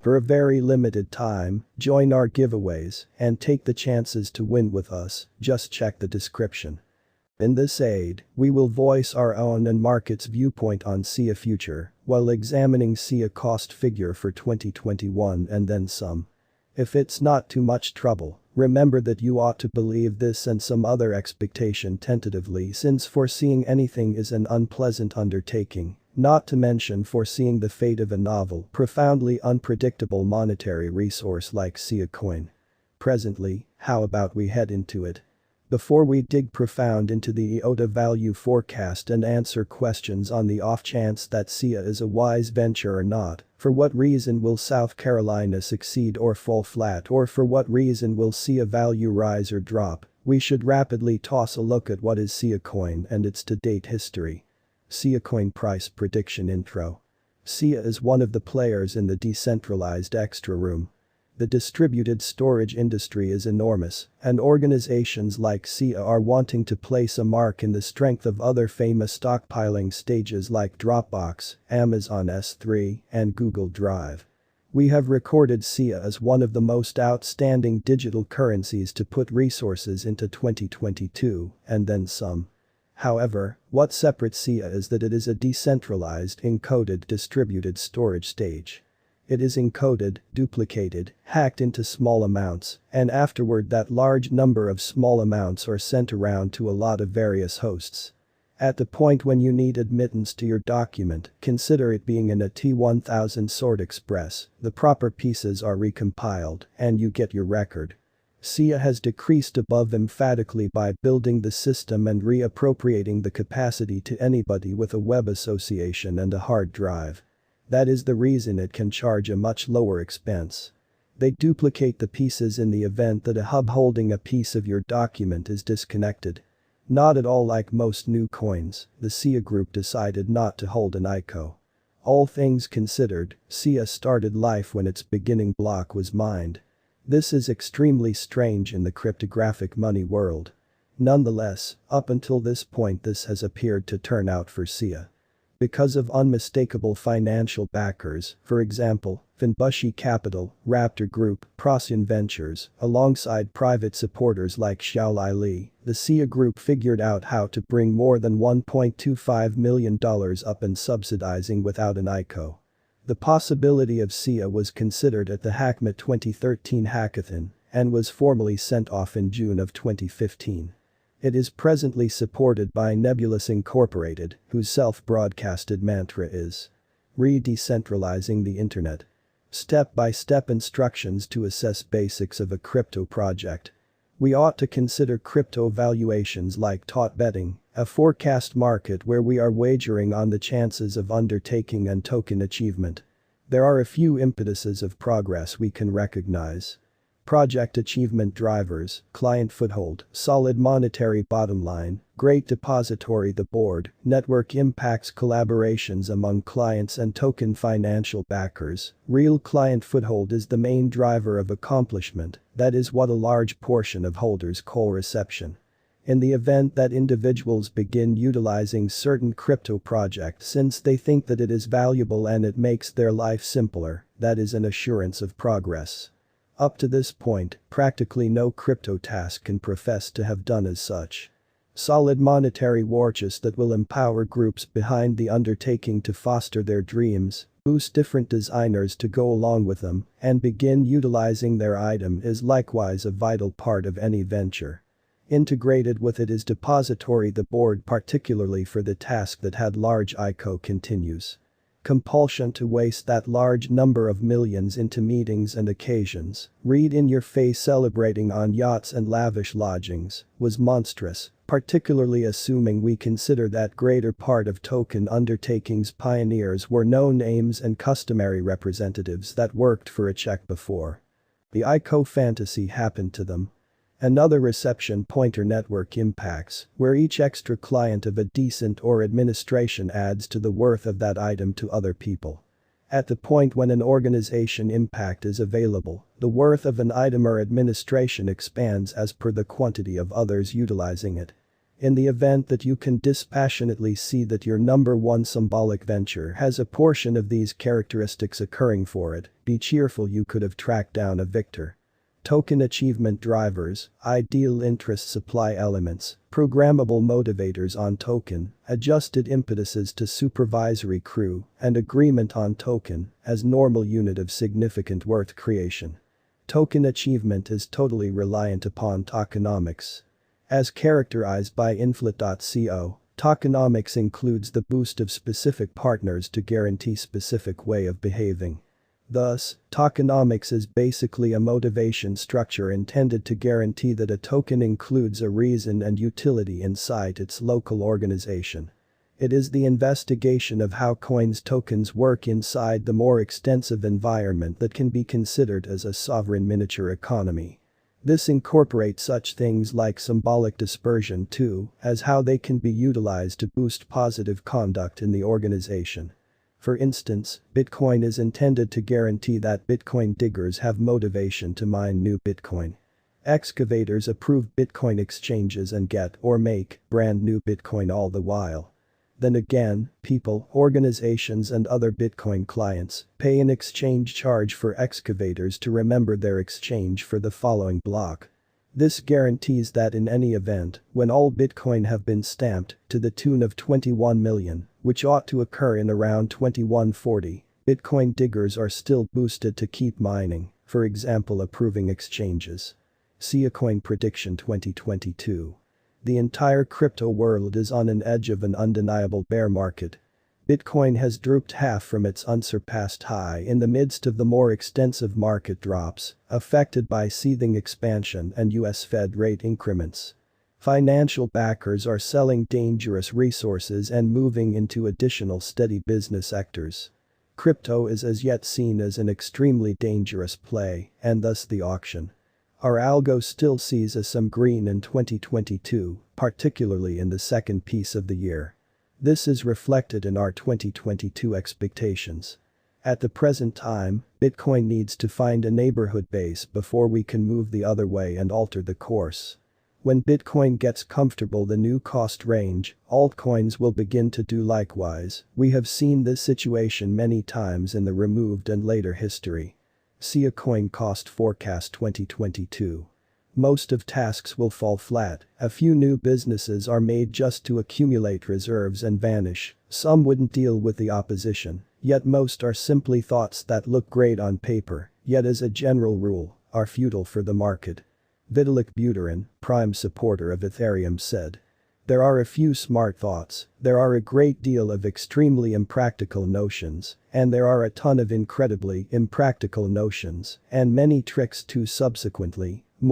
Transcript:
For a very limited time, join our giveaways and take the chances to win with us, just check the description. In this aid, we will voice our own and market's viewpoint on SIA future, while examining SIA cost figure for 2021 and then some. If it's not too much trouble, remember that you ought to believe this and some other expectation tentatively, since foreseeing anything is an unpleasant undertaking, not to mention foreseeing the fate of a novel, profoundly unpredictable monetary resource like Siacoin. Presently, how about we head into it? Before we dig profound into the IOTA value forecast and answer questions on the off chance that SIA is a wise venture or not, for what reason will South Carolina succeed or fall flat, or for what reason will SIA value rise or drop, we should rapidly toss a look at what is Siacoin and its to-date history. Siacoin price prediction intro. SIA is one of the players in the decentralized extra room. The distributed storage industry is enormous, and organizations like SIA are wanting to place a mark in the strength of other famous stockpiling stages like Dropbox, Amazon S3, and Google Drive. We have recorded SIA as one of the most outstanding digital currencies to put resources into 2022, and then some. However, what separates SIA is that it is a decentralized, encoded distributed storage stage. It is encoded, duplicated, hacked into small amounts, and afterward that large number of small amounts are sent around to a lot of various hosts. At the point when you need admittance to your document, consider it being in a T1000 sort express, the proper pieces are recompiled, and you get your record. SIA has decreased above emphatically by building the system and reappropriating the capacity to anybody with a web association and a hard drive. That is the reason it can charge a much lower expense. They duplicate the pieces in the event that a hub holding a piece of your document is disconnected. Not at all like most new coins, the SIA group decided not to hold an ICO. All things considered, SIA started life when its beginning block was mined. This is extremely strange in the cryptographic money world. Nonetheless, up until this point this has appeared to turn out for SIA. Because of unmistakable financial backers, for example, Finbushi Capital, Raptor Group, Procyon Ventures, alongside private supporters like Xiaolai Li, the SIA group figured out how to bring more than $1.25 million up in subsidizing without an ICO. The possibility of SIA was considered at the HackMA 2013 hackathon and was formally sent off in June of 2015. It is presently supported by Nebulous Incorporated, whose self-broadcasted mantra is re-decentralizing the internet. Step-by-step instructions to assess basics of a crypto project. We ought to consider crypto valuations like taut betting, a forecast market where we are wagering on the chances of undertaking and token achievement. There are a few impetuses of progress we can recognize. Project achievement drivers, client foothold, solid monetary bottom line, great depository the board, network impacts collaborations among clients and token financial backers. Real client foothold is the main driver of accomplishment, that is what a large portion of holders call reception. In the event that individuals begin utilizing certain crypto projects since they think that it is valuable and it makes their life simpler, that is an assurance of progress. Up to this point, practically no crypto task can profess to have done as such. Solid monetary war chest that will empower groups behind the undertaking to foster their dreams, boost different designers to go along with them, and begin utilizing their item is likewise a vital part of any venture. Integrated with it is depository the board, particularly for the task that had large ICO continues. Compulsion to waste that large number of millions into meetings and occasions, read in your face celebrating on yachts and lavish lodgings, was monstrous, particularly assuming we consider that greater part of token undertakings pioneers were known names and customary representatives that worked for a check before. The ICO fantasy happened to them. Another reception pointer network impacts, where each extra client of a decent or administration adds to the worth of that item to other people. At the point when an organization impact is available, the worth of an item or administration expands as per the quantity of others utilizing it. In the event that you can dispassionately see that your number one symbolic venture has a portion of these characteristics occurring for it, be cheerful, you could have tracked down a victor. Token achievement drivers, ideal interest supply elements, programmable motivators on token, adjusted impetuses to supervisory crew, and agreement on token as normal unit of significant worth creation. Token achievement is totally reliant upon tokenomics. As characterized by inflat.co, tokenomics includes the boost of specific partners to guarantee specific way of behaving. Thus, tokenomics is basically a motivation structure intended to guarantee that a token includes a reason and utility inside its local organization. It is the investigation of how coins tokens work inside the more extensive environment that can be considered as a sovereign miniature economy. This incorporates such things like symbolic dispersion too, as how they can be utilized to boost positive conduct in the organization. For instance, Bitcoin is intended to guarantee that Bitcoin diggers have motivation to mine new Bitcoin. Excavators approve Bitcoin exchanges and get or make brand new Bitcoin all the while. Then again, people, organizations and other Bitcoin clients pay an exchange charge for excavators to remember their exchange for the following block. This guarantees that in any event, when all Bitcoin have been stamped to the tune of 21 million, which ought to occur in around 2140, Bitcoin diggers are still boosted to keep mining, for example approving exchanges. Siacoin prediction 2022. The entire crypto world is on an edge of an undeniable bear market. Bitcoin has drooped half from its unsurpassed high in the midst of the more extensive market drops, affected by seething expansion and US Fed rate increments. Financial backers are selling dangerous resources and moving into additional steady business sectors. Crypto is as yet seen as an extremely dangerous play, and thus the auction. Our algo still sees some green in 2022, particularly in the second piece of the year. This is reflected in our 2022 expectations. At the present time, Bitcoin needs to find a neighborhood base before we can move the other way and alter the course. When Bitcoin gets comfortable the new cost range, altcoins will begin to do likewise. We have seen this situation many times in the removed and later history. Siacoin cost forecast 2022. Most of tasks will fall flat, a few new businesses are made just to accumulate reserves and vanish, some wouldn't deal with the opposition, yet most are simply thoughts that look great on paper, yet as a general rule, are futile for the market. Vitalik Buterin, prime supporter of Ethereum said. There are a few smart thoughts, there are a great deal of extremely impractical notions, and there are a ton of incredibly impractical notions, and many tricks too subsequently. More